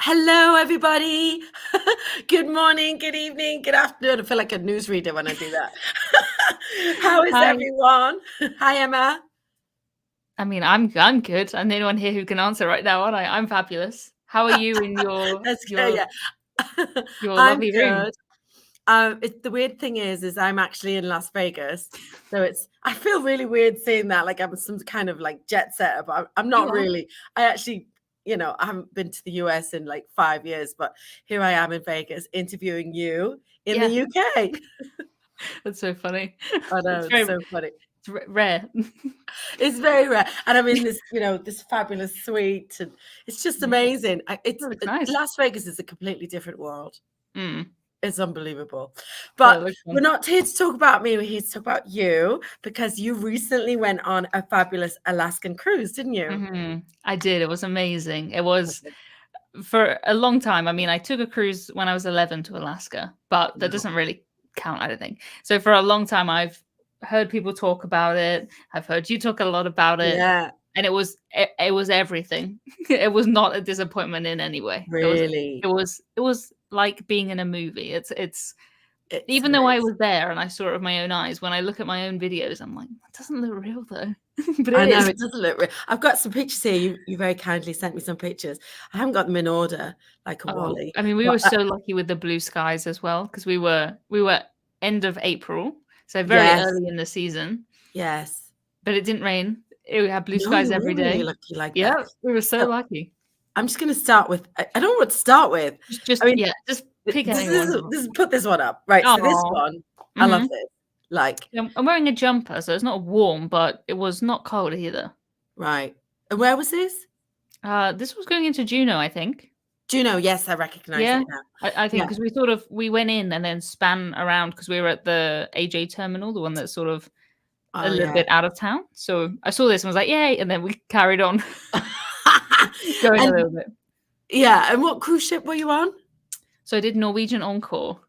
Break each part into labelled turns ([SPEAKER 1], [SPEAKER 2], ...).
[SPEAKER 1] Hello, everybody. Good morning, good evening, good afternoon. I feel like a newsreader when I do that. How is
[SPEAKER 2] Hi.
[SPEAKER 1] everyone? Hi, Emma.
[SPEAKER 2] I mean, I'm good. I'm the only one here who can answer right now, aren't I? I'm fabulous. How are you in your
[SPEAKER 1] That's good.
[SPEAKER 2] your
[SPEAKER 1] Yeah,
[SPEAKER 2] your
[SPEAKER 1] I'm
[SPEAKER 2] lovely room?
[SPEAKER 1] good. The weird thing is I'm actually in Las Vegas, so I feel really weird saying that, like I'm some kind of like jet setter, but I'm
[SPEAKER 2] You
[SPEAKER 1] not
[SPEAKER 2] are.
[SPEAKER 1] really. I actually, I haven't been to the US in like 5 years, but here I am in Vegas interviewing you in the
[SPEAKER 2] Yeah,
[SPEAKER 1] UK.
[SPEAKER 2] that's so funny.
[SPEAKER 1] I know,
[SPEAKER 2] It's
[SPEAKER 1] it's
[SPEAKER 2] very
[SPEAKER 1] so funny.
[SPEAKER 2] it's rare.
[SPEAKER 1] It's very rare, and I'm in this fabulous suite, and it's just
[SPEAKER 2] Yeah,
[SPEAKER 1] amazing.
[SPEAKER 2] it looks nice.
[SPEAKER 1] Las Vegas is a completely different world.
[SPEAKER 2] Mm.
[SPEAKER 1] It's unbelievable.
[SPEAKER 2] Well, it
[SPEAKER 1] But
[SPEAKER 2] looks
[SPEAKER 1] we're
[SPEAKER 2] fun.
[SPEAKER 1] not here to talk about me. We're here to talk about you because you recently went on a fabulous Alaskan cruise, didn't you?
[SPEAKER 2] I did. It was amazing. It was for a long time. I mean, I took a cruise when I was 11 to Alaska, but that
[SPEAKER 1] Wow.
[SPEAKER 2] doesn't really count, I don't think. So for a long time, I've heard people talk about it. I've heard you talk a lot about it,
[SPEAKER 1] Yeah,
[SPEAKER 2] and it was everything. It was not a disappointment in any way. It
[SPEAKER 1] really.
[SPEAKER 2] was it was like being in a movie. It's
[SPEAKER 1] It's
[SPEAKER 2] even though I
[SPEAKER 1] amazing.
[SPEAKER 2] was there and I saw it with my own eyes, when I look at my own videos, I'm like, that doesn't look real though. But
[SPEAKER 1] I
[SPEAKER 2] it
[SPEAKER 1] know
[SPEAKER 2] is.
[SPEAKER 1] it doesn't look real. I've got some pictures here. You very kindly sent me some pictures. I haven't got them in order, like a
[SPEAKER 2] Oh,
[SPEAKER 1] Wally.
[SPEAKER 2] I mean, we
[SPEAKER 1] But
[SPEAKER 2] were so lucky with the blue skies as well because we were end of April, so very
[SPEAKER 1] yes,
[SPEAKER 2] early in the season,
[SPEAKER 1] yes.
[SPEAKER 2] but it didn't rain. We had blue
[SPEAKER 1] No,
[SPEAKER 2] skies
[SPEAKER 1] you
[SPEAKER 2] every
[SPEAKER 1] were really
[SPEAKER 2] day.
[SPEAKER 1] lucky like that.
[SPEAKER 2] Yeah, we were so
[SPEAKER 1] So
[SPEAKER 2] lucky.
[SPEAKER 1] I'm just going to start with. I don't know what to start with. I mean,
[SPEAKER 2] Yeah, just pick
[SPEAKER 1] this
[SPEAKER 2] anyone.
[SPEAKER 1] is this. Put this one up, right? So this
[SPEAKER 2] Oh,
[SPEAKER 1] one, I love
[SPEAKER 2] mhm.
[SPEAKER 1] this. Like,
[SPEAKER 2] I'm wearing a jumper, so it's not warm, but it was not cold either.
[SPEAKER 1] right. And where was this?
[SPEAKER 2] This was going into Juneau, I think.
[SPEAKER 1] Juneau. Yes, I recognize
[SPEAKER 2] Yeah,
[SPEAKER 1] it now.
[SPEAKER 2] I think
[SPEAKER 1] Yeah.
[SPEAKER 2] because we went in and then span around because we were at the AJ terminal, the one that's sort of a
[SPEAKER 1] Oh
[SPEAKER 2] little
[SPEAKER 1] yeah.
[SPEAKER 2] bit out of town. So I saw this and was like, "Yay!" And then we carried on going a
[SPEAKER 1] And
[SPEAKER 2] little bit.
[SPEAKER 1] yeah. And what cruise ship were you on?
[SPEAKER 2] So I did Norwegian Encore.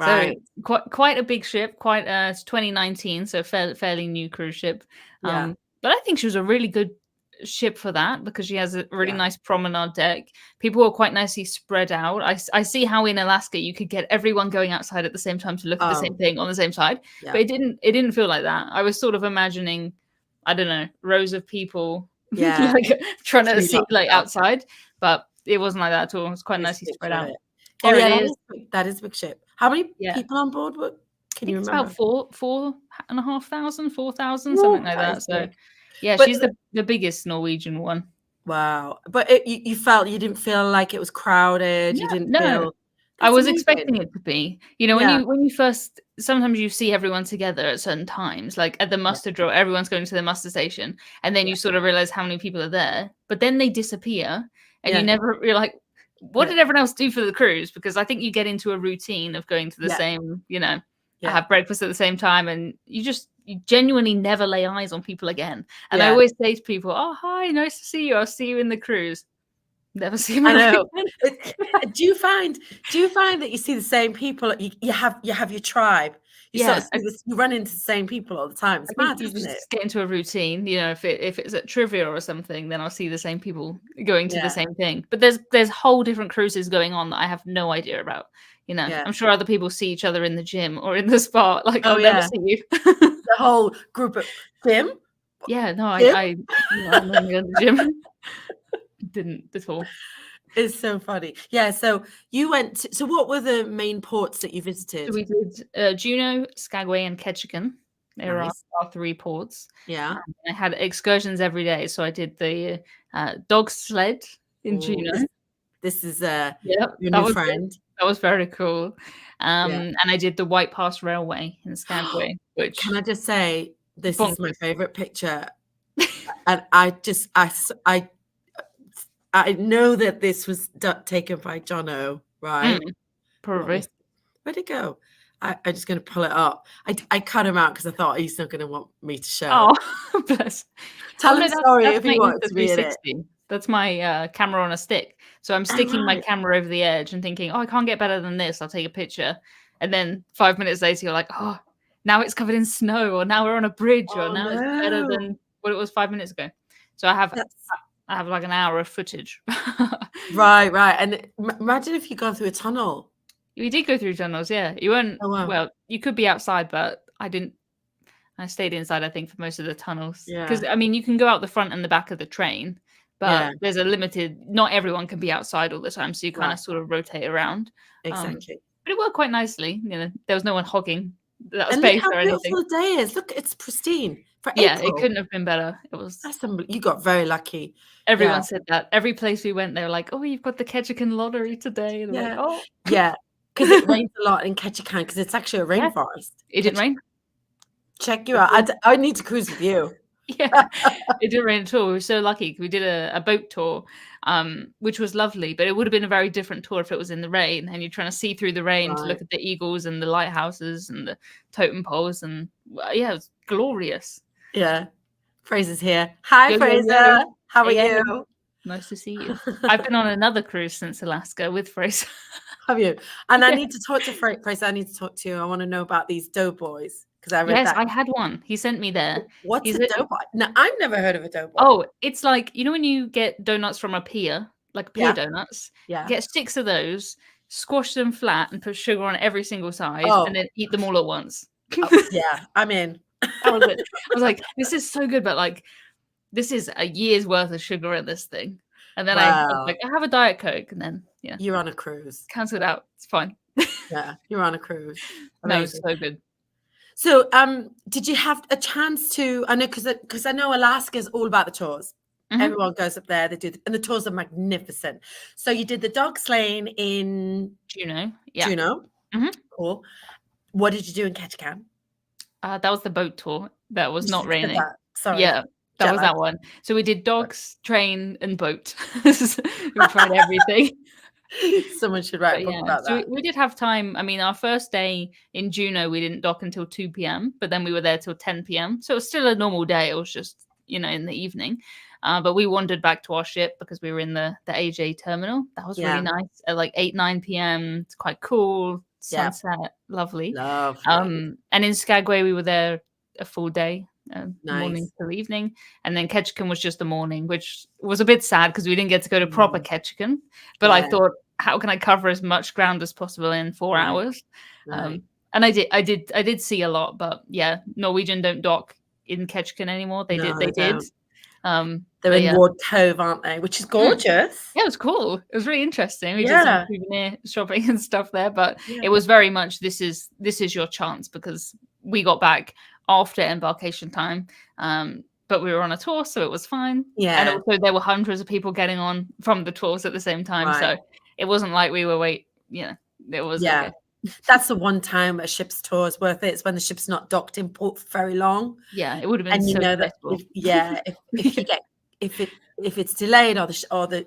[SPEAKER 2] So
[SPEAKER 1] Right.
[SPEAKER 2] quite a big ship, quite it's 2019, so fairly new cruise ship.
[SPEAKER 1] Yeah.
[SPEAKER 2] But I think she was a really good ship for that because she has a really
[SPEAKER 1] Yeah.
[SPEAKER 2] nice promenade deck. People were quite nicely spread out. I see how in Alaska you could get everyone going outside at the same time to look at the same
[SPEAKER 1] Oh
[SPEAKER 2] thing on the same side, but
[SPEAKER 1] yeah.
[SPEAKER 2] it didn't feel like that. I was sort of imagining, I don't know, rows of people
[SPEAKER 1] Yeah.
[SPEAKER 2] like trying to
[SPEAKER 1] Queued
[SPEAKER 2] see
[SPEAKER 1] up
[SPEAKER 2] like
[SPEAKER 1] stuff.
[SPEAKER 2] outside, but it wasn't like that at all. It was quite
[SPEAKER 1] This
[SPEAKER 2] nicely spread
[SPEAKER 1] picture of
[SPEAKER 2] out.
[SPEAKER 1] it. Oh
[SPEAKER 2] There it
[SPEAKER 1] yeah,
[SPEAKER 2] is.
[SPEAKER 1] that is a big ship. How many
[SPEAKER 2] Yeah.
[SPEAKER 1] people on board? What
[SPEAKER 2] I
[SPEAKER 1] can you
[SPEAKER 2] think it's about
[SPEAKER 1] remember?
[SPEAKER 2] 4,500, 4,000, something
[SPEAKER 1] Woo,
[SPEAKER 2] like
[SPEAKER 1] that is
[SPEAKER 2] that. So,
[SPEAKER 1] big.
[SPEAKER 2] yeah,
[SPEAKER 1] But
[SPEAKER 2] she's the biggest Norwegian one.
[SPEAKER 1] wow. But you didn't feel like it was crowded.
[SPEAKER 2] No,
[SPEAKER 1] You didn't
[SPEAKER 2] no,
[SPEAKER 1] feel
[SPEAKER 2] I
[SPEAKER 1] that's
[SPEAKER 2] was
[SPEAKER 1] amazing.
[SPEAKER 2] expecting it to be. You know, when
[SPEAKER 1] Yeah.
[SPEAKER 2] you first sometimes you see everyone together at certain times, like at the
[SPEAKER 1] Yeah.
[SPEAKER 2] muster draw, everyone's going to the muster station, and then
[SPEAKER 1] Yeah.
[SPEAKER 2] you sort of realize how many people are there, but then they disappear, and
[SPEAKER 1] Yeah.
[SPEAKER 2] you're like, what
[SPEAKER 1] Yeah.
[SPEAKER 2] did everyone else do for the cruise? Because I think you get into a routine of going to the
[SPEAKER 1] Yeah.
[SPEAKER 2] same, I
[SPEAKER 1] Yeah.
[SPEAKER 2] have breakfast at the same time, and you genuinely never lay eyes on people again. And I
[SPEAKER 1] Yeah.
[SPEAKER 2] always say to people, "Oh, hi, nice to see you. I'll see you in the cruise." Never see them
[SPEAKER 1] I
[SPEAKER 2] ever
[SPEAKER 1] know.
[SPEAKER 2] again.
[SPEAKER 1] Do you find that you see the same people? You have your tribe. You sort of
[SPEAKER 2] Yeah,
[SPEAKER 1] see this. You run into the same people all the time.
[SPEAKER 2] I
[SPEAKER 1] It's
[SPEAKER 2] think
[SPEAKER 1] mad,
[SPEAKER 2] you
[SPEAKER 1] isn't it?
[SPEAKER 2] just get into a routine. If it's at trivia or something, then I'll see the same people going to the
[SPEAKER 1] Yeah.
[SPEAKER 2] same thing. But there's whole different cruises going on that I have no idea about.
[SPEAKER 1] Yeah.
[SPEAKER 2] I'm sure other people see each other in the gym or in the spa. Like
[SPEAKER 1] Oh
[SPEAKER 2] I'll never
[SPEAKER 1] yeah.
[SPEAKER 2] see you.
[SPEAKER 1] The whole group of Tim.
[SPEAKER 2] Yeah, no,
[SPEAKER 1] Tim
[SPEAKER 2] I no, I'm not going to the gym. Didn't at all.
[SPEAKER 1] is so funny. Yeah. So you went. So what were the main ports that you
[SPEAKER 2] So
[SPEAKER 1] visited?
[SPEAKER 2] we did Juneau, Skagway, and Ketchikan. There are
[SPEAKER 1] Nice.
[SPEAKER 2] our three ports.
[SPEAKER 1] Yeah.
[SPEAKER 2] I had excursions every day. So I did the dog sled in
[SPEAKER 1] Oh,
[SPEAKER 2] Juneau.
[SPEAKER 1] this is
[SPEAKER 2] Yep,
[SPEAKER 1] your
[SPEAKER 2] that
[SPEAKER 1] new
[SPEAKER 2] was good.
[SPEAKER 1] friend.
[SPEAKER 2] That was very cool.
[SPEAKER 1] Yeah.
[SPEAKER 2] And I did the White Pass Railway in Skagway,
[SPEAKER 1] Can
[SPEAKER 2] which
[SPEAKER 1] I just say this is my
[SPEAKER 2] bonkers.
[SPEAKER 1] favorite picture, and I know that this was taken by Jono, right?
[SPEAKER 2] Mm,
[SPEAKER 1] What
[SPEAKER 2] probably.
[SPEAKER 1] was where'd it go? I'm just going to pull it up. I cut him out because I thought he's not going to want me to show.
[SPEAKER 2] Oh, bless. Oh
[SPEAKER 1] Tell
[SPEAKER 2] no,
[SPEAKER 1] him
[SPEAKER 2] that's
[SPEAKER 1] sorry
[SPEAKER 2] that's
[SPEAKER 1] if he
[SPEAKER 2] my
[SPEAKER 1] wanted to be in it.
[SPEAKER 2] Insta360. That's my camera on a stick. So I'm
[SPEAKER 1] Oh,
[SPEAKER 2] sticking my
[SPEAKER 1] right.
[SPEAKER 2] camera over the edge and thinking, oh, I can't get better than this. I'll take a picture. And then 5 minutes later, you're like, oh, now it's covered in snow, or now we're on a bridge, or
[SPEAKER 1] Oh
[SPEAKER 2] now it's better
[SPEAKER 1] no,
[SPEAKER 2] than what it was 5 minutes ago. So I have
[SPEAKER 1] that's
[SPEAKER 2] I have like an hour of footage.
[SPEAKER 1] Right. And imagine if you'd gone through a tunnel.
[SPEAKER 2] We did go through tunnels, yeah. You weren't
[SPEAKER 1] Oh, wow.
[SPEAKER 2] well, you could be outside, but I didn't. I stayed inside, I think, for most of the tunnels. Because
[SPEAKER 1] Yeah.
[SPEAKER 2] I mean, you can go out the front and the back of the train,
[SPEAKER 1] Yeah.
[SPEAKER 2] but there's a limited. Not everyone can be outside all the time, so you kind
[SPEAKER 1] Right.
[SPEAKER 2] of sort of rotate around.
[SPEAKER 1] Exactly.
[SPEAKER 2] But it worked quite nicely. You know, there was no one hogging that
[SPEAKER 1] And look
[SPEAKER 2] space
[SPEAKER 1] how
[SPEAKER 2] or anything.
[SPEAKER 1] beautiful the day is. Look, it's pristine for
[SPEAKER 2] Yeah, it
[SPEAKER 1] April.
[SPEAKER 2] couldn't have been better. It was.
[SPEAKER 1] You got very lucky.
[SPEAKER 2] Everyone said that. Every place we went, they were like, "Oh, you've got the Ketchikan lottery today." And I'm like, "Oh,
[SPEAKER 1] Yeah. Because it rains a lot in Ketchikan because it's actually a rainforest.
[SPEAKER 2] it didn't rain."
[SPEAKER 1] Check you out. I need to cruise with you.
[SPEAKER 2] Yeah, it didn't rain at all. We were so lucky. We did a boat tour, which was lovely, but it would have been a very different tour if it was in the rain and you're trying to see through the rain to look at the eagles and the lighthouses and the totem poles. And yeah, it was glorious.
[SPEAKER 1] Yeah. Fraser's here. Hi, Fraser. How are you?
[SPEAKER 2] Nice to see you. I've been on another cruise since Alaska with Fraser.
[SPEAKER 1] Have you? And I need to talk to Fraser. I need to talk to you. I want to know about these doughboys. Because I read that.
[SPEAKER 2] I had one. He sent me there.
[SPEAKER 1] What's a doughboy? No, I've never heard of a doughboy.
[SPEAKER 2] Oh, it's like, you know when you get donuts from a pier, like pier donuts?
[SPEAKER 1] Yeah.
[SPEAKER 2] Get 6 of those, squash them flat and put sugar on every single side and then eat them all at once.
[SPEAKER 1] Yeah, I'm in.
[SPEAKER 2] That was it. I was like, this is so good, but like, this is a year's worth of sugar in this thing. And then I was like, I have a Diet Coke. And then, yeah.
[SPEAKER 1] You're on a cruise.
[SPEAKER 2] Cancel it out. It's fine.
[SPEAKER 1] Yeah, you're on a cruise.
[SPEAKER 2] No, it's so good.
[SPEAKER 1] So, did you have a chance to? I know because I know Alaska is all about the tours. Mm-hmm. Everyone goes up there. They do, and the tours are magnificent. So you did the dog sleighing in
[SPEAKER 2] Juneau. Yeah,
[SPEAKER 1] Juneau.
[SPEAKER 2] Mm-hmm.
[SPEAKER 1] Cool. What did you do in Ketchikan?
[SPEAKER 2] That was the boat tour. That was not raining.
[SPEAKER 1] Sorry.
[SPEAKER 2] Yeah, that was that one. So we did dogs, train, and boat. We tried everything.
[SPEAKER 1] Someone should write a book about that.
[SPEAKER 2] So we did have time. I mean, our first day in Juneau, we didn't dock until 2 p.m., but then we were there till 10 p.m. So it was still a normal day. It was just, in the evening. But we wandered back to our ship because we were in the AJ terminal. That was really nice. At like 8, 9 p.m. It's quite cool. Sunset. Lovely. And in Skagway, we were there a full day. Morning till evening, and then Ketchikan was just the morning, which was a bit sad because we didn't get to go to proper Ketchikan. But I thought, how can I cover as much ground as possible in 4 hours? And I did see a lot, but yeah, Norwegian don't dock in Ketchikan anymore. They did.
[SPEAKER 1] They're in Ward Cove, aren't they? Which is gorgeous.
[SPEAKER 2] Yeah, it was cool. It was really interesting. We did some souvenir shopping and stuff there, but it was very much this is your chance because we got back after embarkation time, but we were on a tour, so it was fine. And also there were hundreds of people getting on from the tours at the same time, so it wasn't like we were it was okay.
[SPEAKER 1] That's the one time a ship's tour is worth it. It's when the ship's not docked in port for very long.
[SPEAKER 2] Yeah, it would have been.
[SPEAKER 1] And
[SPEAKER 2] so
[SPEAKER 1] that if it's delayed or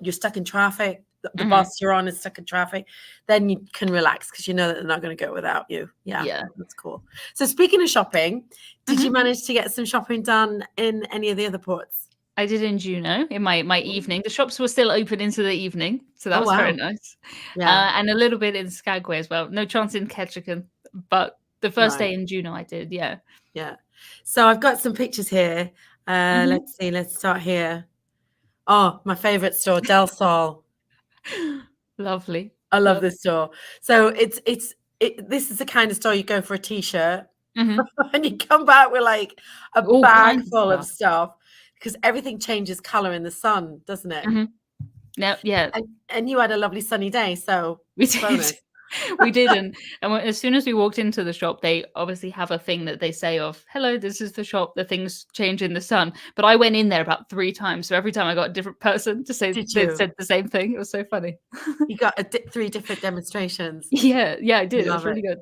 [SPEAKER 1] you're stuck in traffic, the bus you're on is stuck in traffic, then you can relax because you know that they're not going to go without you. Yeah, that's cool. So speaking of shopping, did you manage to get some shopping done in any of the other ports?
[SPEAKER 2] I did in Juneau in my evening. The shops were still open into the evening, so that was very nice. And a little bit in Skagway as well. No chance in Ketchikan, but the first day in Juneau I did. Yeah.
[SPEAKER 1] So I've got some pictures here. Let's see. Let's start here. Oh, my favorite store, Del Sol.
[SPEAKER 2] Lovely.
[SPEAKER 1] I love this store. So this is the kind of store you go for a t-shirt and you come back with like a bag full of stuff because everything changes color in the sun, doesn't it?
[SPEAKER 2] Yeah.
[SPEAKER 1] And you had a lovely sunny day, so
[SPEAKER 2] we did. We did, and as soon as we walked into the shop, they obviously have a thing that they say of, hello, this is the shop, the things change in the sun. But I went in there about 3 times, so every time I got a different person to say they said the same thing. It was so funny.
[SPEAKER 1] You got 3 different demonstrations.
[SPEAKER 2] Yeah, I did. It was really good.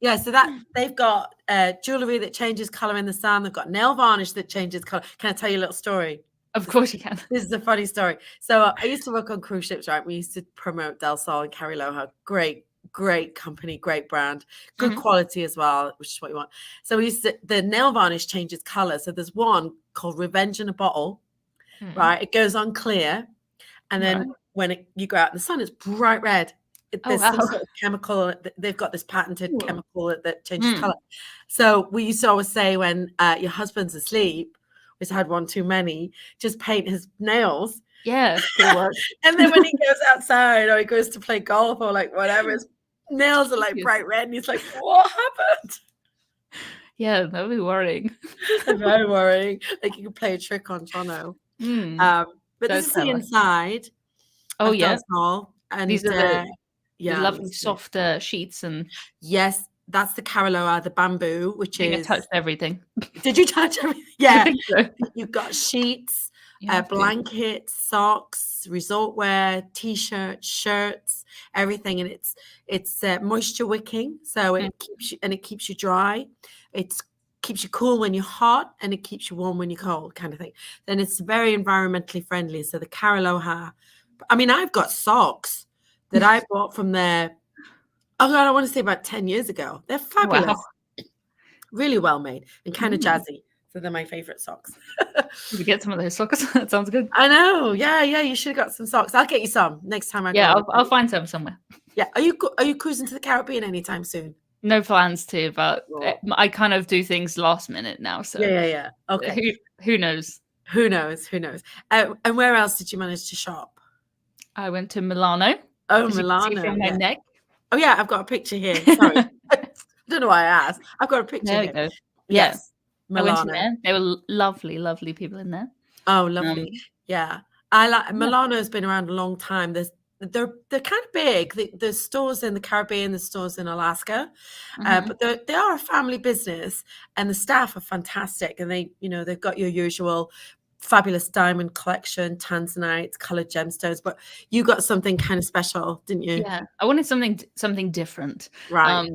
[SPEAKER 1] Yeah, so they've got jewelry that changes color in the sun. They've got nail varnish that changes color. Can I tell you a little story?
[SPEAKER 2] Of course you can.
[SPEAKER 1] This is a funny story. So I used to work on cruise ships, right? We used to promote Del Sol and Carrie Loha. Great company, great brand, good quality as well, which is what you want. So the nail varnish changes color. So there's one called Revenge in a Bottle, right? It goes on clear. And then when you go out in the sun, it's bright red. There's some sort of chemical. They've got this patented chemical that changes color. So we used to always say when your husband's asleep, has had one too many, just paint his nails.
[SPEAKER 2] Yeah, good work.
[SPEAKER 1] And then when he goes outside or he goes to play golf or like whatever, his nails are like bright red, and he's like, "What happened?"
[SPEAKER 2] Yeah, that would be worrying.
[SPEAKER 1] Very worrying. Like you could play a trick on Juneau. But this is the inside.
[SPEAKER 2] Oh yeah,
[SPEAKER 1] Hall, and
[SPEAKER 2] these are the
[SPEAKER 1] yeah,
[SPEAKER 2] lovely soft sheets, and
[SPEAKER 1] yes, that's the Kariloa, the bamboo, which
[SPEAKER 2] I
[SPEAKER 1] is
[SPEAKER 2] touched everything.
[SPEAKER 1] Did you touch everything? Yeah,
[SPEAKER 2] I think so.
[SPEAKER 1] You've got sheets,
[SPEAKER 2] Yeah,
[SPEAKER 1] blankets, socks, resort wear, t-shirts, shirts, everything, and it's moisture wicking, so it keeps you dry. It keeps you cool when you're hot, and it keeps you warm when you're cold, kind of thing. Then it's very environmentally friendly. So the Kariloa, I mean, I've got socks that I bought from there. Oh God, I want to say about 10 years ago. They're fabulous. Wow. Really well made and kind of jazzy. So they're my favorite socks.
[SPEAKER 2] Did you get some of those socks? That sounds good.
[SPEAKER 1] I know. Yeah. You should have got some socks. I'll get you some next time I go.
[SPEAKER 2] Yeah, I'll find some somewhere.
[SPEAKER 1] Yeah. Are you cruising to the Caribbean anytime soon?
[SPEAKER 2] No plans to, but I kind of do things last minute now. So
[SPEAKER 1] yeah. Okay.
[SPEAKER 2] Who knows?
[SPEAKER 1] Who knows? And where else did you manage to shop?
[SPEAKER 2] I went to Milano.
[SPEAKER 1] Oh, Milano.
[SPEAKER 2] You can see from my neck.
[SPEAKER 1] Oh yeah, I've got a picture here. Sorry. I don't know why I asked. I've got a picture
[SPEAKER 2] there
[SPEAKER 1] here.
[SPEAKER 2] Go.
[SPEAKER 1] Yes.
[SPEAKER 2] Milano. I went in there. There were lovely, lovely people in there.
[SPEAKER 1] Oh, lovely. Yeah. I like Milano's been around a long time. They're kind of big. There's stores in the Caribbean, there's stores in Alaska, but they are a family business, and the staff are fantastic. And they've got your usual fabulous diamond collection, tanzanite, colored gemstones, but you got something kind of special, didn't you?
[SPEAKER 2] Yeah, I wanted something different.
[SPEAKER 1] Right.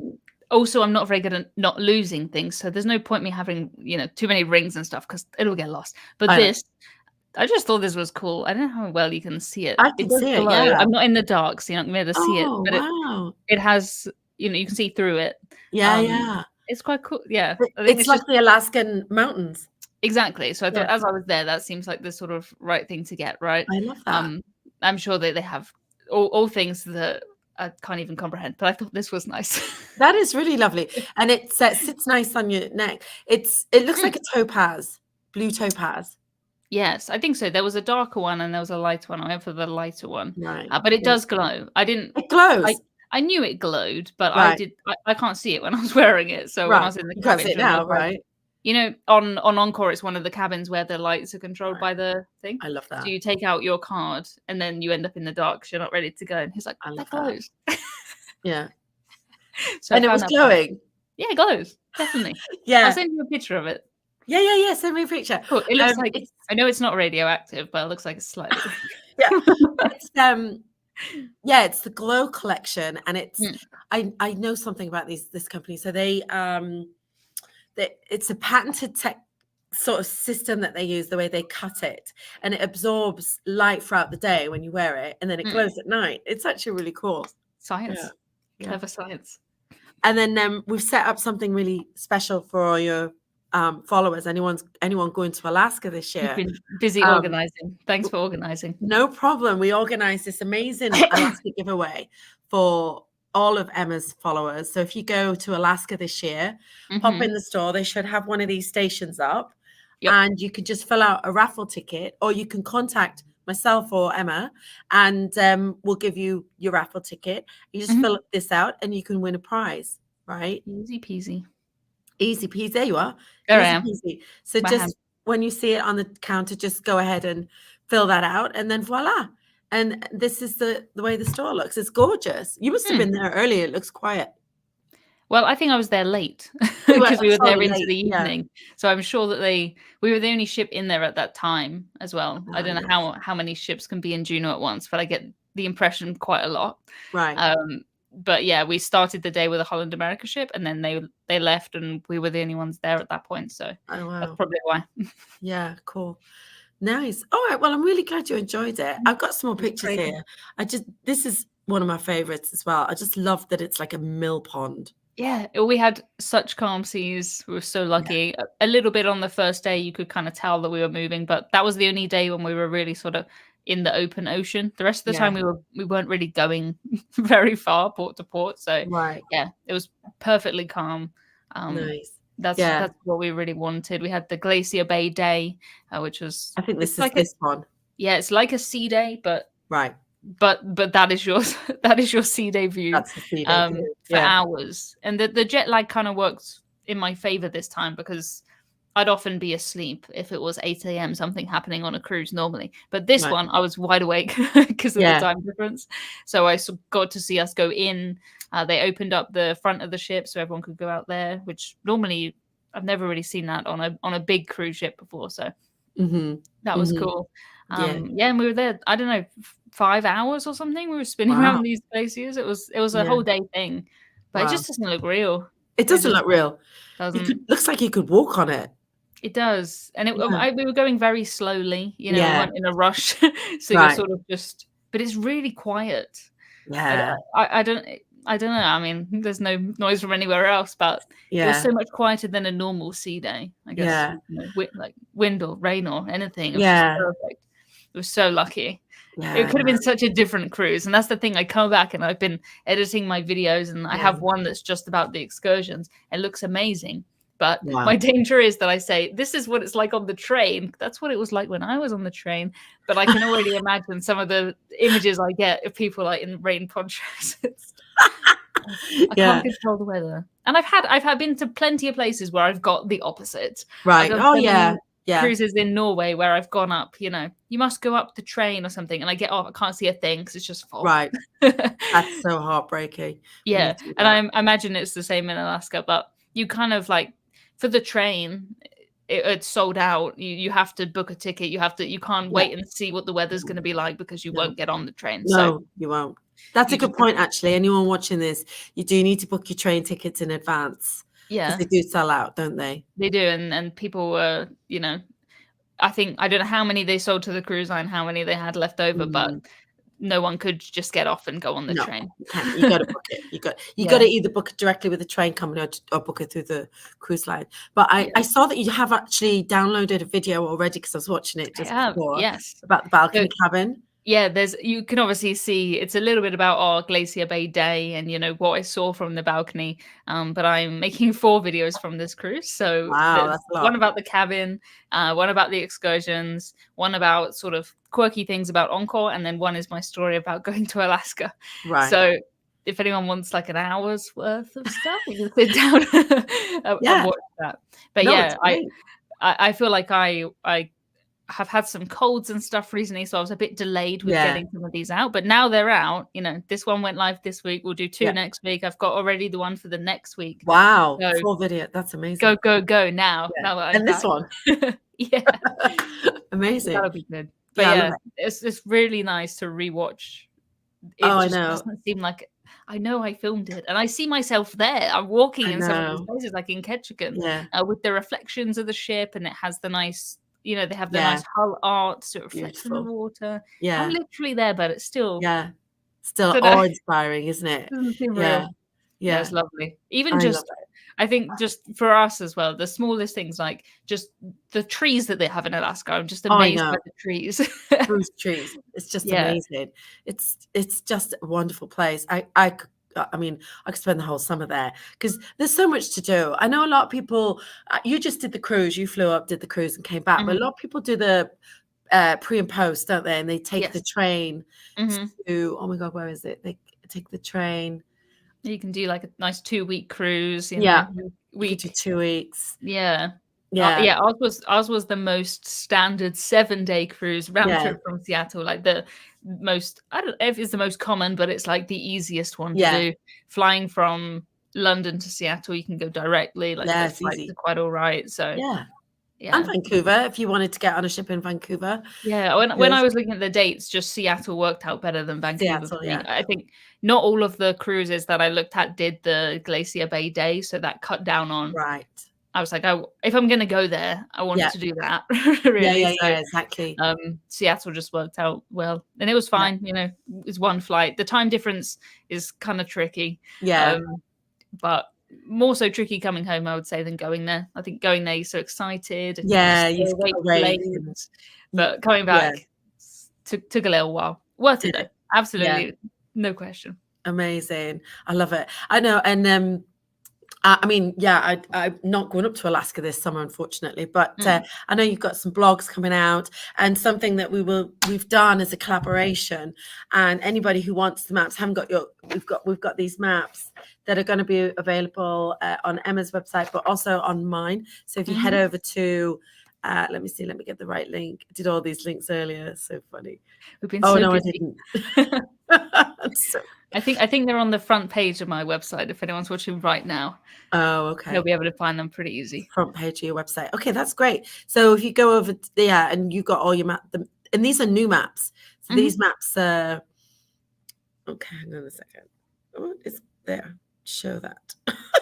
[SPEAKER 2] Also, I'm not very good at not losing things, so there's no point me having too many rings and stuff because it'll get lost. But I just thought this was cool. I don't know how well you can see it.
[SPEAKER 1] I can see it. Yeah.
[SPEAKER 2] I'm not in the dark, so you're not going to be able to see it. But
[SPEAKER 1] wow.
[SPEAKER 2] it has, you can see through it.
[SPEAKER 1] Yeah.
[SPEAKER 2] It's quite cool. Yeah.
[SPEAKER 1] It's like the Alaskan mountains.
[SPEAKER 2] Exactly. So I thought as I was there, that seems like the sort of right thing to get, right?
[SPEAKER 1] I love that.
[SPEAKER 2] I'm sure that they have all things that I can't even comprehend, but I thought this was nice.
[SPEAKER 1] That is really lovely. And it sits nice on your neck. It looks like a topaz, blue topaz.
[SPEAKER 2] Yes, I think so. There was a darker one and there was a lighter one. I went for the lighter one.
[SPEAKER 1] Right.
[SPEAKER 2] But it does glow.
[SPEAKER 1] It glows.
[SPEAKER 2] I knew it glowed, but I can't see it when I was wearing it. So when I was in the cabin,
[SPEAKER 1] you can't see it now, right?
[SPEAKER 2] On Encore, it's one of the cabins where the lights are controlled by the thing.
[SPEAKER 1] I love that.
[SPEAKER 2] So you take out your card and then you end up in the dark because you're not ready to go. And he's like, that glows.
[SPEAKER 1] Yeah.
[SPEAKER 2] So
[SPEAKER 1] and it was glowing.
[SPEAKER 2] Yeah, it glows. Definitely.
[SPEAKER 1] Yeah.
[SPEAKER 2] I'll send you a picture of it.
[SPEAKER 1] Yeah. Send me a picture.
[SPEAKER 2] Cool. It looks like I know it's not radioactive, but it looks like it's slightly.
[SPEAKER 1] It's the Glow collection, and it's I know something about this company. So it's a patented sort of system that they use, the way they cut it, and it absorbs light throughout the day when you wear it, and then it glows at night. It's actually really cool.
[SPEAKER 2] Science. Clever science.
[SPEAKER 1] And then we've set up something really special for all your followers. Anyone going to Alaska this year?
[SPEAKER 2] You've been busy organizing. Thanks for organizing.
[SPEAKER 1] No problem. We organized this amazing Alaska giveaway for all of Emma's followers. So if you go to Alaska this year, pop in the store. They should have one of these stations up, and you can just fill out a raffle ticket, or you can contact myself or Emma, and we'll give you your raffle ticket. You just fill this out, and you can win a prize. Right?
[SPEAKER 2] Easy peasy.
[SPEAKER 1] Easy peasy. There you are.
[SPEAKER 2] There I am.
[SPEAKER 1] Peasy. So when you see it on the counter, just go ahead and fill that out, and then voila. And this is the way the store looks. It's gorgeous. You must have been there earlier. It looks quiet.
[SPEAKER 2] Well, I think I was there late because we were there into the evening. So I'm sure that we were the only ship in there at that time as well. I don't know how many ships can be in Juneau at once, but I get the impression quite a lot.
[SPEAKER 1] Right.
[SPEAKER 2] But yeah, we started the day with a Holland America ship, and then they left, and we were the only ones there at that point. So that's probably why.
[SPEAKER 1] Yeah, cool. Nice. All right. Well, I'm really glad you enjoyed it. I've got some more pictures here. This is one of my favorites as well. I just love that it's like a mill pond.
[SPEAKER 2] Yeah, we had such calm seas. We were so lucky. Yeah. A little bit on the first day, you could kind of tell that we were moving, but that was the only day when we were really sort of in the open ocean. The rest of the time we weren't really going very far port to port. So yeah, it was perfectly calm.
[SPEAKER 1] Nice.
[SPEAKER 2] That's what we really wanted. We had the Glacier Bay Day, which was
[SPEAKER 1] I think this is
[SPEAKER 2] like
[SPEAKER 1] this one.
[SPEAKER 2] Yeah, it's like a sea day, but
[SPEAKER 1] Right.
[SPEAKER 2] but that is your that is your sea day view.
[SPEAKER 1] That's the sea day view.
[SPEAKER 2] For hours. And the jet lag kind of works in my favor this time because I'd often be asleep if it was 8 a.m. something happening on a cruise normally. But this one, I was wide awake because of the time difference. So I got to see us go in. They opened up the front of the ship so everyone could go out there, which normally I've never really seen that on a big cruise ship before. So that was cool. And we were there, I don't know, 5 hours or something. We were spinning around these glaciers. It was a whole day thing. But it just doesn't look real.
[SPEAKER 1] It doesn't look real.
[SPEAKER 2] Doesn't.
[SPEAKER 1] Looks like you could walk on it.
[SPEAKER 2] It does. And we were going very slowly, we weren't in a rush. So you're sort of just, but it's really quiet.
[SPEAKER 1] Yeah.
[SPEAKER 2] I don't know. I mean, there's no noise from anywhere else, but it was so much quieter than a normal sea day, I guess. Like wind or rain or anything. It was just perfect. It was so lucky. It could have been such a different cruise. And that's the thing. I come back and I've been editing my videos and I have one that's just about the excursions. It looks amazing. But my danger is that I say, this is what it's like on the train. That's what it was like when I was on the train. But I can already imagine some of the images I get of people like in rain ponchos. I can't control the weather. And I've been to plenty of places where I've got the opposite.
[SPEAKER 1] Right. Oh, yeah.
[SPEAKER 2] Cruises in Norway where I've gone up, you must go up the train or something. And I get off, I can't see a thing because it's just fog.
[SPEAKER 1] Right. That's so heartbreaking.
[SPEAKER 2] Yeah. And I imagine it's the same in Alaska, but you kind of like, for the train, it's sold out. You have to book a ticket. You can't wait and see what the weather's going to be like because you won't get on the train.
[SPEAKER 1] No, you won't. That's a good point, actually. Anyone watching this, you do need to book your train tickets in advance. Yeah. Because they do sell out, don't they?
[SPEAKER 2] They do. And people were, I don't know how many they sold to the cruise line, how many they had left over, but no one could just get off and go on the train.
[SPEAKER 1] You got to book it. You got to either book it directly with the train company or book it through the cruise line. But I saw that you have actually downloaded a video already because I was watching it just before.
[SPEAKER 2] Yes,
[SPEAKER 1] about the balcony cabin.
[SPEAKER 2] Yeah, you can obviously see it's a little bit about our Glacier Bay Day and what I saw from the balcony. But I'm making 4 videos from this cruise. So
[SPEAKER 1] that's a lot.
[SPEAKER 2] One about the cabin, one about the excursions, one about sort of quirky things about Encore, and then one is my story about going to Alaska.
[SPEAKER 1] Right.
[SPEAKER 2] So if anyone wants like an hour's worth of stuff, you can sit down and watch that. But I feel like I have had some colds and stuff recently, so I was a bit delayed with getting some of these out. But now they're out. This one went live this week. We'll do 2 next week. I've got already the one for the next week.
[SPEAKER 1] Wow, full video. That's amazing.
[SPEAKER 2] Go now.
[SPEAKER 1] Yeah.
[SPEAKER 2] Now that
[SPEAKER 1] and this one. Amazing.
[SPEAKER 2] That'll be good. But it's really nice to rewatch.
[SPEAKER 1] I know.
[SPEAKER 2] It doesn't seem like I know I filmed it, and I see myself there. I'm walking in some of these places, like in Ketchikan, with the reflections of the ship, and it has the nice. They have the nice hull art, so it reflects in the water.
[SPEAKER 1] Yeah.
[SPEAKER 2] I'm literally there, but it's still
[SPEAKER 1] still awe-inspiring, isn't it?
[SPEAKER 2] Doesn't seem real. Yeah, it's lovely. Even I think just for us as well, the smallest things like just the trees that they have in Alaska. I'm just amazed by the trees.
[SPEAKER 1] Spruce trees. It's just amazing. It's just a wonderful place. I mean, I could spend the whole summer there because there's so much to do. I know a lot of people, you just did the cruise, you flew up, did the cruise and came back, but a lot of people do the pre and post, don't they? And they take the train to, oh my God, where is it? They take the train.
[SPEAKER 2] You can do like a nice 2-week cruise.
[SPEAKER 1] We do 2 weeks.
[SPEAKER 2] Yeah. Ours was the most standard 7-day cruise round trip from Seattle. Like the most, I don't know if it's the most common, but it's like the easiest one to do. Flying from London to Seattle, you can go directly. Like the flights are quite all right. So
[SPEAKER 1] and Vancouver, if you wanted to get on a ship in Vancouver.
[SPEAKER 2] Yeah, when I was looking at the dates, just Seattle worked out better than Vancouver for me. I think not all of the cruises that I looked at did the Glacier Bay Day, so that cut down on.
[SPEAKER 1] Right.
[SPEAKER 2] I was like, if I'm going to go there, I wanted to do that. Really.
[SPEAKER 1] Yeah, exactly.
[SPEAKER 2] Seattle just worked out well, and it was fine. It's one flight. The time difference is kind of tricky. But more so tricky coming home, I would say, than going there. I think going there, you're so excited. And
[SPEAKER 1] you wait.
[SPEAKER 2] But coming back took a little while. Worth it though. Absolutely, no question.
[SPEAKER 1] Amazing. I love it. I know, and I mean, yeah, I'm not going up to Alaska this summer, unfortunately, but I know you've got some blogs coming out, and something that we've done as a collaboration. And anybody who wants the maps, we've got these maps that are going to be available on Emma's website, but also on mine. So if you head over to, let me get the right link. I did all these links earlier. So funny.
[SPEAKER 2] We've been
[SPEAKER 1] Oh
[SPEAKER 2] so
[SPEAKER 1] no,
[SPEAKER 2] busy.
[SPEAKER 1] I didn't.
[SPEAKER 2] I think they're on the front page of my website. If anyone's watching right now,
[SPEAKER 1] okay,
[SPEAKER 2] they'll be able to find them pretty easy.
[SPEAKER 1] Front page of your website. Okay, that's great. So if you go over there and you've got all your map, and these are new maps. So these maps are okay. Hang on a second. Oh, it's there. Show that.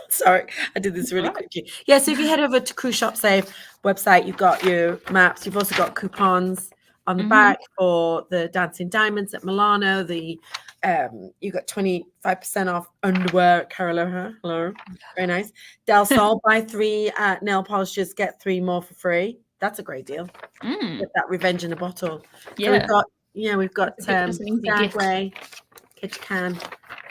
[SPEAKER 1] Sorry, I did this really quickly. Yeah. So if you head over to Cruise Shop Save website, you've got your maps. You've also got coupons on the back for the Dancing Diamonds at Milano. You got 25% off underwear at Caraloha. Hello, very nice. Del Sol, buy 3 nail polishes, get 3 more for free. That's a great deal. Get that revenge in a bottle.
[SPEAKER 2] Yeah.
[SPEAKER 1] So we've got Skagway, Ketchikan,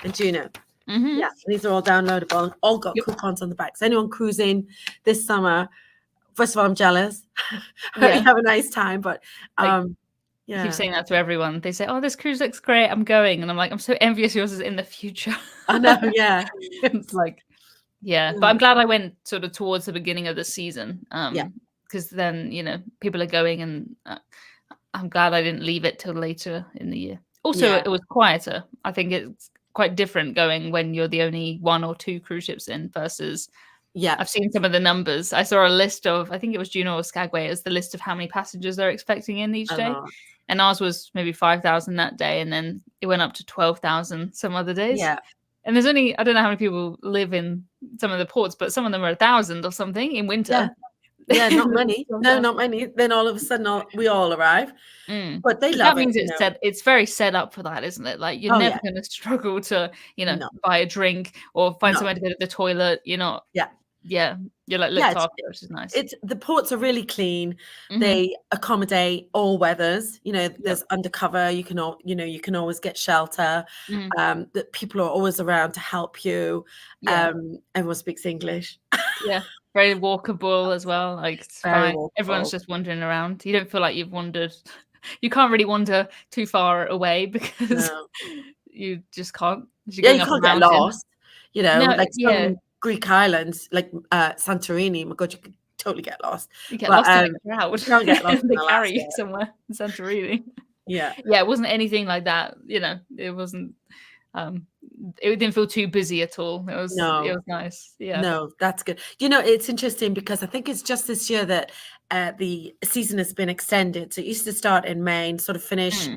[SPEAKER 1] and Juneau. Yeah, these are all downloadable. All got coupons on the back. So anyone cruising this summer, first of all, I'm jealous. Hope you have a nice time, but
[SPEAKER 2] I keep saying that to everyone. They say, "Oh, this cruise looks great. I'm going," and I'm like, "I'm so envious yours is in the future."
[SPEAKER 1] I know, yeah.
[SPEAKER 2] It's like, but I'm glad I went sort of towards the beginning of the season, because then people are going, and I'm glad I didn't leave it till later in the year. Also, it was quieter. I think it's quite different going when you're the only 1 or 2 cruise ships in versus.
[SPEAKER 1] Yeah,
[SPEAKER 2] I've seen some of the numbers. I saw a list of, I think it was Juneau or Skagway, as the list of how many passengers they're expecting in each day. And ours was maybe 5,000 that day, and then it went up to 12,000 some other days.
[SPEAKER 1] Yeah.
[SPEAKER 2] And there's only, I don't know how many people live in some of the ports, but some of them are 1,000 or something in winter.
[SPEAKER 1] Yeah, not many. No, not many. Then all of a sudden we all arrive. But they love
[SPEAKER 2] that means it's very set up for that, isn't it? Like you're never going to struggle to, buy a drink or find somewhere to go to the toilet. You're not. Yeah, you're like looked after, which is nice.
[SPEAKER 1] The ports are really clean. They accommodate all weathers. There's undercover. You can always get shelter. That people are always around to help you. Everyone speaks English.
[SPEAKER 2] Yeah, very walkable as well. Like it's fine. Everyone's just wandering around. You don't feel like you've wandered. You can't really wander too far away because you just can't. You
[SPEAKER 1] can't get lost. Some Greek islands like Santorini. My God, you could totally get lost.
[SPEAKER 2] You get lost in the crowd.
[SPEAKER 1] You can't get lost.
[SPEAKER 2] They carry you somewhere in Santorini.
[SPEAKER 1] Yeah,
[SPEAKER 2] it wasn't anything like that. It wasn't. It didn't feel too busy at all. It was nice. Yeah.
[SPEAKER 1] No, that's good. It's interesting because I think it's just this year that the season has been extended. So it used to start in May and sort of finish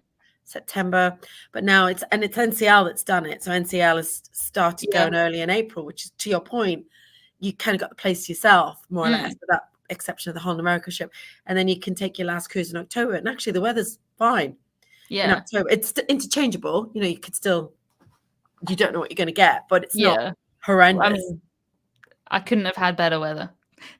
[SPEAKER 1] September, but now it's NCL that's done it. So NCL has started going early in April, which is, to your point, you kind of got the place to yourself more or less, with that exception of the Holland America ship, and then you can take your last cruise in October. And actually, the weather's fine. Yeah, in October it's interchangeable. You could still. You don't know what you're going to get, but it's not horrendous.
[SPEAKER 2] I couldn't have had better weather.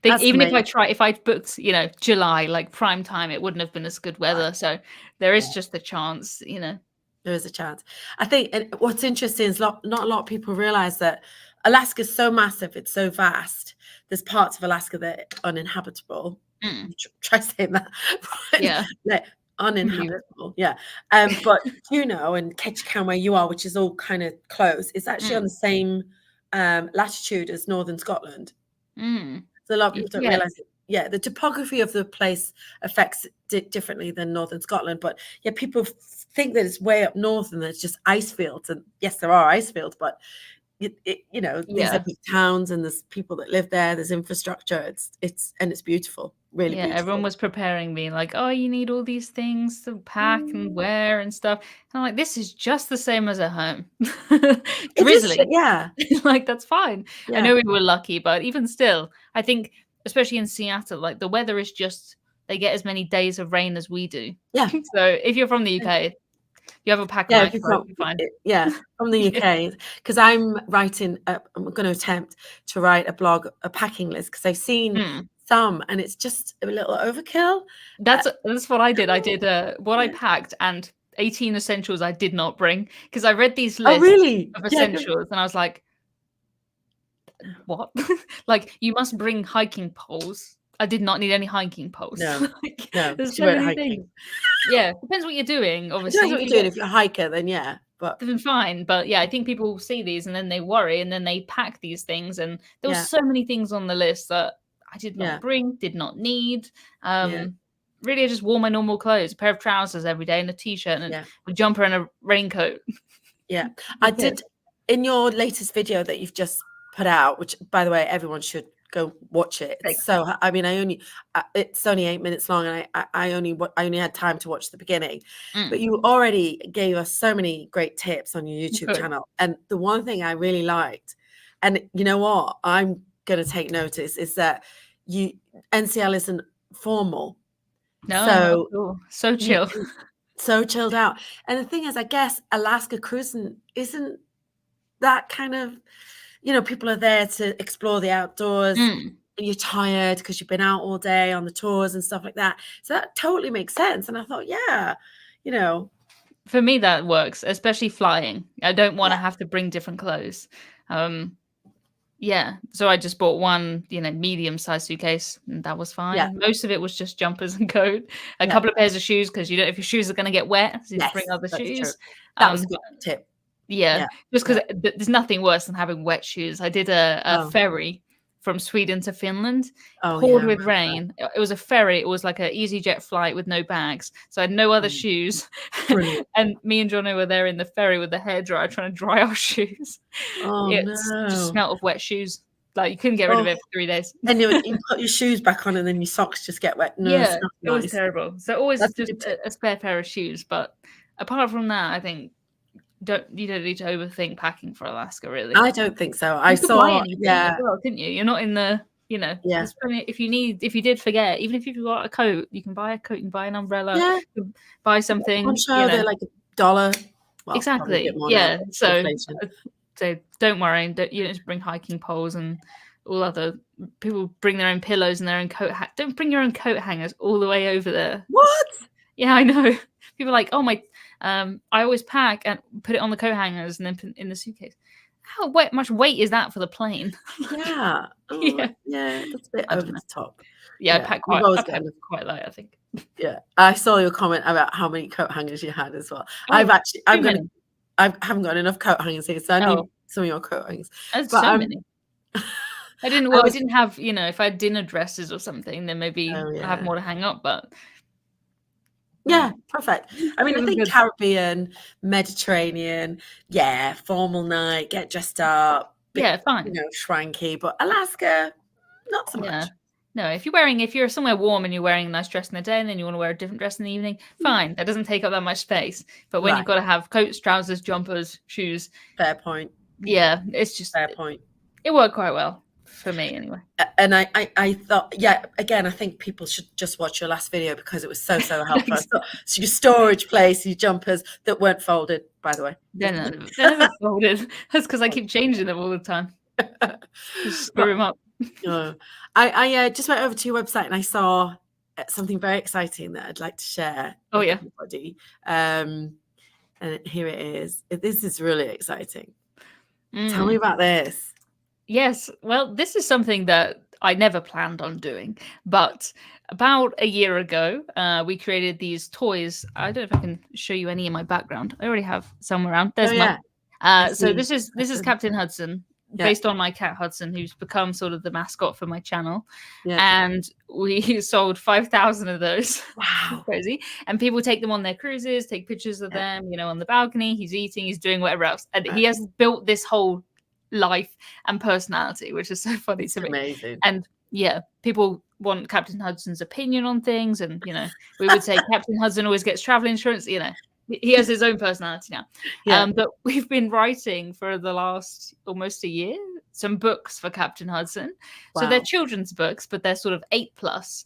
[SPEAKER 2] Even if I booked, July, like prime time, it wouldn't have been as good weather. So there is just a chance, There
[SPEAKER 1] is a chance. I think, and what's interesting is not a lot of people realize that Alaska is so massive. It's so vast. There's parts of Alaska that are uninhabitable. Try saying that.
[SPEAKER 2] Yeah.
[SPEAKER 1] Uninhabitable, but Juneau and Ketchikan, where you are, which is all kind of close, is actually on the same latitude as northern Scotland. So a lot of people don't realize it. Yeah, the topography of the place affects it differently than northern Scotland, but people think that it's way up north and there's just ice fields, and yes, there are ice fields, but these are big towns and there's people that live there. There's infrastructure. It's beautiful. Really beautiful.
[SPEAKER 2] Everyone was preparing me like, oh, you need all these things to pack and wear and stuff. And I'm like, this is just the same as at home. Drizzly. Like that's fine. I know we were lucky, but even still, I think especially in Seattle, like the weather is just, they get as many days of rain as we do.
[SPEAKER 1] Yeah.
[SPEAKER 2] So if you're from the UK, you have a pack of you'll be fine.
[SPEAKER 1] From the UK, because I'm writing. I'm going to attempt to write a packing list because I've seen some, and it's just a little overkill.
[SPEAKER 2] That's what I did. I did what I packed and 18 essentials I did not bring because I read these lists of essentials and I was like, what? Like, you must bring hiking poles. I did not need any hiking poles.
[SPEAKER 1] No,
[SPEAKER 2] Like,
[SPEAKER 1] no,
[SPEAKER 2] there's
[SPEAKER 1] she
[SPEAKER 2] so
[SPEAKER 1] went
[SPEAKER 2] many
[SPEAKER 1] hiking.
[SPEAKER 2] things. Yeah, depends what you're doing,
[SPEAKER 1] It
[SPEAKER 2] obviously.
[SPEAKER 1] depends what you're doing. If you're a hiker, then yeah, but
[SPEAKER 2] Then fine. But yeah, I think people see these and then they worry and then they pack these things. And there were
[SPEAKER 1] yeah,
[SPEAKER 2] so many things on the list that I did
[SPEAKER 1] yeah,
[SPEAKER 2] not bring, did not need.
[SPEAKER 1] yeah,
[SPEAKER 2] Really, I just wore my normal clothes, a pair of trousers every day and a t-shirt and
[SPEAKER 1] yeah,
[SPEAKER 2] a jumper and a raincoat.
[SPEAKER 1] yeah. I
[SPEAKER 2] That's it.
[SPEAKER 1] did in your latest video that you've just put out, which by the way, everyone should go watch it.
[SPEAKER 2] Thanks.
[SPEAKER 1] So I mean, it's only 8 minutes long, and I only had time to watch the beginning, but you already gave us so many great tips on your YouTube
[SPEAKER 2] Good.
[SPEAKER 1] channel. And the one thing I really liked, and you know what, I'm going to take notice, is that NCL isn't formal.
[SPEAKER 2] No,
[SPEAKER 1] So
[SPEAKER 2] not at all. So chill.
[SPEAKER 1] so chilled out. And the thing is, I guess Alaska Cruising isn't that kind of, people are there to explore the outdoors. And you're tired because you've been out all day on the tours and stuff like that. So that totally makes sense. And I thought, yeah,
[SPEAKER 2] For me, that works, especially flying. I don't want to
[SPEAKER 1] yeah,
[SPEAKER 2] have to bring different clothes. Yeah, so I just bought one, medium-sized suitcase, and that was fine.
[SPEAKER 1] yeah,
[SPEAKER 2] Most of it was just jumpers and coat, a
[SPEAKER 1] yeah.
[SPEAKER 2] couple of pairs of shoes because you don't know if your shoes are going to get wet, so you
[SPEAKER 1] Yes,
[SPEAKER 2] bring other
[SPEAKER 1] that's true.
[SPEAKER 2] shoes.
[SPEAKER 1] That was a good tip.
[SPEAKER 2] Yeah,
[SPEAKER 1] Yeah,
[SPEAKER 2] just because
[SPEAKER 1] yeah.
[SPEAKER 2] there's nothing worse than having wet shoes. I did a ferry from Sweden to Finland, poured with rain. It was a ferry. It was like an EasyJet flight with no bags, so I had no other shoes.
[SPEAKER 1] Brilliant.
[SPEAKER 2] And me and Johnny were there in the ferry with the hairdryer trying to dry our shoes.
[SPEAKER 1] Oh
[SPEAKER 2] It's just
[SPEAKER 1] no.
[SPEAKER 2] smelled of wet shoes. Like, you couldn't get rid of it for 3 days.
[SPEAKER 1] And you put your shoes back on and then your socks just get wet. No,
[SPEAKER 2] Yeah,
[SPEAKER 1] it's not
[SPEAKER 2] it was
[SPEAKER 1] nice.
[SPEAKER 2] terrible. So always
[SPEAKER 1] That's a
[SPEAKER 2] just
[SPEAKER 1] good tip.
[SPEAKER 2] a spare pair of shoes. But apart from that, I think you don't need to overthink packing for Alaska, really.
[SPEAKER 1] I don't think so. I
[SPEAKER 2] You could buy
[SPEAKER 1] saw,
[SPEAKER 2] anything as well, couldn't you? You're not in the,
[SPEAKER 1] yeah.
[SPEAKER 2] there's plenty, if you did forget, even if you've got a coat, you can buy a coat, you can buy an umbrella,
[SPEAKER 1] Yeah.
[SPEAKER 2] you can buy something.
[SPEAKER 1] I'm sure they're like $1. Well,
[SPEAKER 2] Exactly.
[SPEAKER 1] a bit more
[SPEAKER 2] Yeah.
[SPEAKER 1] now,
[SPEAKER 2] So
[SPEAKER 1] inflation.
[SPEAKER 2] don't worry. You don't just bring hiking poles and all other people bring their own pillows and their own coat. Don't bring your own coat hangers all the way over there.
[SPEAKER 1] What?
[SPEAKER 2] Yeah, I know. People are like, oh my, I always pack and put it on the coat hangers and then put it in the suitcase. How much weight is that for the plane?
[SPEAKER 1] Yeah. Oh, yeah. That's a bit over the top.
[SPEAKER 2] Yeah, I pack quite light, I think.
[SPEAKER 1] Yeah. I saw your comment about how many coat hangers you had as well.
[SPEAKER 2] Oh,
[SPEAKER 1] I haven't got enough coat hangers here, so I need some of your coat hangers.
[SPEAKER 2] That's so many. I didn't have, if I had dinner dresses or something, then maybe I have more to hang up, but
[SPEAKER 1] yeah, perfect. I mean, I think Caribbean, Mediterranean, formal night, get dressed up.
[SPEAKER 2] Fine.
[SPEAKER 1] Shranky, but Alaska, not so much.
[SPEAKER 2] No, if you're somewhere warm and you're wearing a nice dress in the day and then you want to wear a different dress in the evening, fine. That doesn't take up that much space. But when you've got to have coats, trousers, jumpers, shoes.
[SPEAKER 1] Fair point.
[SPEAKER 2] Yeah, it's just
[SPEAKER 1] fair point.
[SPEAKER 2] It worked quite well for me anyway.
[SPEAKER 1] And I thought, again, I think people should just watch your last video because it was so helpful. So your storage place, your jumpers that weren't folded, by the way.
[SPEAKER 2] They're never folded. That's because I keep changing them all the time. Just screw them up.
[SPEAKER 1] I just went over to your website and I saw something very exciting that I'd like to share with everybody. And here it is. This is really exciting. Tell me about this.
[SPEAKER 2] Yes. Well, this is something that I never planned on doing, but about a year ago, we created these toys. I don't know if I can show you any in my background. I already have some around. There's so this is Captain Hudson, based on my cat Hudson, who's become sort of the mascot for my channel. And we sold 5,000 of those.
[SPEAKER 1] Wow.
[SPEAKER 2] Crazy. And people take them on their cruises, take pictures of them, on the balcony. He's eating, he's doing whatever else. And he has built this whole life and personality, which is so funny to me.
[SPEAKER 1] Amazing.
[SPEAKER 2] And people want Captain Hudson's opinion on things, and we would say Captain Hudson always gets travel insurance. He has his own personality now. But we've been writing for the last almost a year some books for Captain Hudson. So they're children's books, but they're sort of 8+.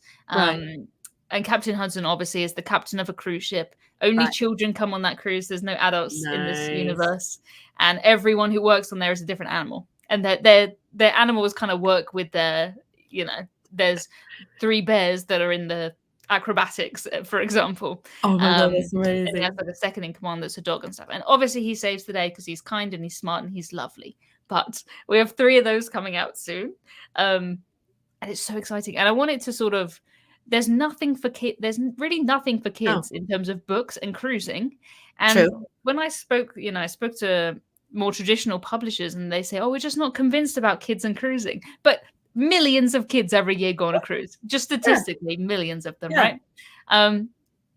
[SPEAKER 2] And Captain Hudson obviously is the captain of a cruise ship. Only children come on that cruise. There's no adults in this universe. And everyone who works on there is a different animal. And their animals kind of work with their, there's 3 bears that are in the acrobatics, for example.
[SPEAKER 1] Oh my God, that's amazing.
[SPEAKER 2] And he has like a second in command that's a dog and stuff. And obviously he saves the day because he's kind and he's smart and he's lovely. But we have 3 of those coming out soon. And it's so exciting. And I want it to sort of, there's nothing for kids. There's really nothing for kids in terms of books and cruising. And when I spoke, I spoke to more traditional publishers and they say, oh, we're just not convinced about kids and cruising. But millions of kids every year go on a cruise, just statistically, millions of them, right?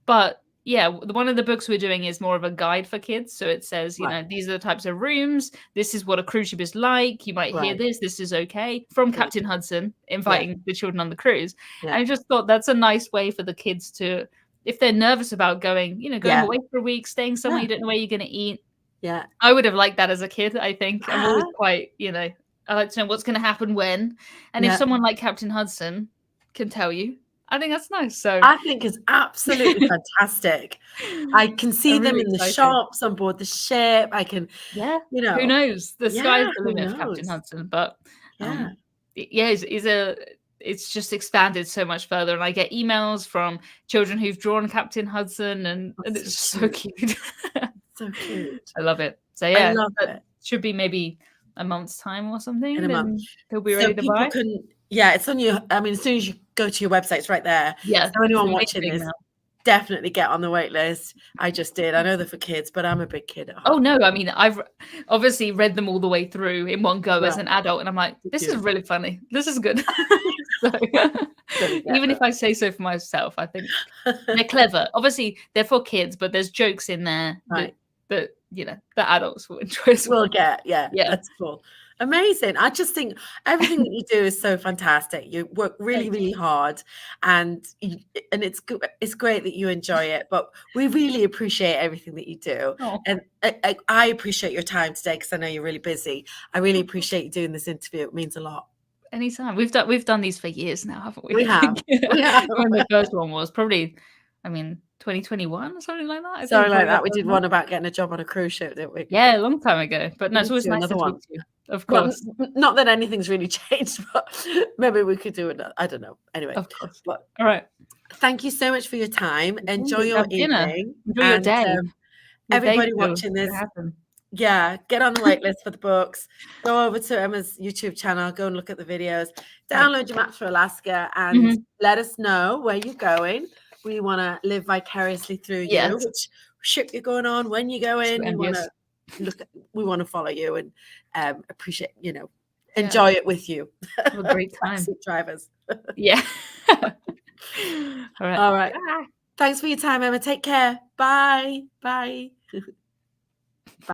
[SPEAKER 2] But yeah, one of the books we're doing is more of a guide for kids. So it says, these are the types of rooms. This is what a cruise ship is like. You might hear this. This is okay. From Captain Hudson, inviting the children on the cruise. And I just thought that's a nice way for the kids to, if they're nervous about going away for a week, staying somewhere you don't know where you're going to eat.
[SPEAKER 1] Yeah.
[SPEAKER 2] I would have liked that as a kid, I think. I'm always quite, I like to know what's going to happen when. And if someone like Captain Hudson can tell you, I think that's nice. So
[SPEAKER 1] I think it's absolutely fantastic. I can see them in the shops on board the ship. I can,
[SPEAKER 2] who knows? The sky's the limit of Captain Hudson. But it's just expanded so much further. And I get emails from children who've drawn Captain Hudson, and it's so cute.
[SPEAKER 1] So cute.
[SPEAKER 2] I love it. So yeah, it should be maybe a month's time or something.
[SPEAKER 1] In a month.
[SPEAKER 2] They'll be ready to buy.
[SPEAKER 1] It's on your, as soon as you go to your website, it's right there.
[SPEAKER 2] Yeah.
[SPEAKER 1] So anyone watching this, definitely get on the wait list. I just did. I know they're for kids, but I'm a big kid at home.
[SPEAKER 2] Oh no, I mean, I've obviously read them all the way through in one go as an adult, and I'm like, this is really funny. This is good. So, even if I say so for myself, I think they're clever. Obviously, they're for kids, but there's jokes in there that the adults will enjoy as well.
[SPEAKER 1] We'll get, that's cool. Amazing. I just think everything that you do is so fantastic. You work really, really hard, and it's great that you enjoy it, but we really appreciate everything that you do. And I appreciate your time today because I know you're really busy. I really appreciate you doing this interview. It means a lot.
[SPEAKER 2] Anytime. We've done these for years now, haven't we?
[SPEAKER 1] We have.
[SPEAKER 2] When the first one was probably, 2021 or something like that.
[SPEAKER 1] Something like that. We did one about getting a job on a cruise ship, didn't we?
[SPEAKER 2] Yeah, a long time ago. But no, it's always nice to talk to you. Of course.
[SPEAKER 1] Not that anything's really changed, but maybe we could do another. I don't know. Anyway.
[SPEAKER 2] Of course. But, all right.
[SPEAKER 1] Thank you so much for your time. Enjoy your evening.
[SPEAKER 2] Enjoy your day.
[SPEAKER 1] Everybody watching this. Get on the wait list for the books. Go over to Emma's YouTube channel. Go and look at the videos. Download your maps for Alaska and let us know where you're going. We want to live vicariously through you. Which ship you're going on, when you go in. We want to follow you and appreciate, enjoy it with you.
[SPEAKER 2] Have a great time.
[SPEAKER 1] Drivers.
[SPEAKER 2] Yeah.
[SPEAKER 1] All right. Thanks for your time, Emma. Take care. Bye. Bye.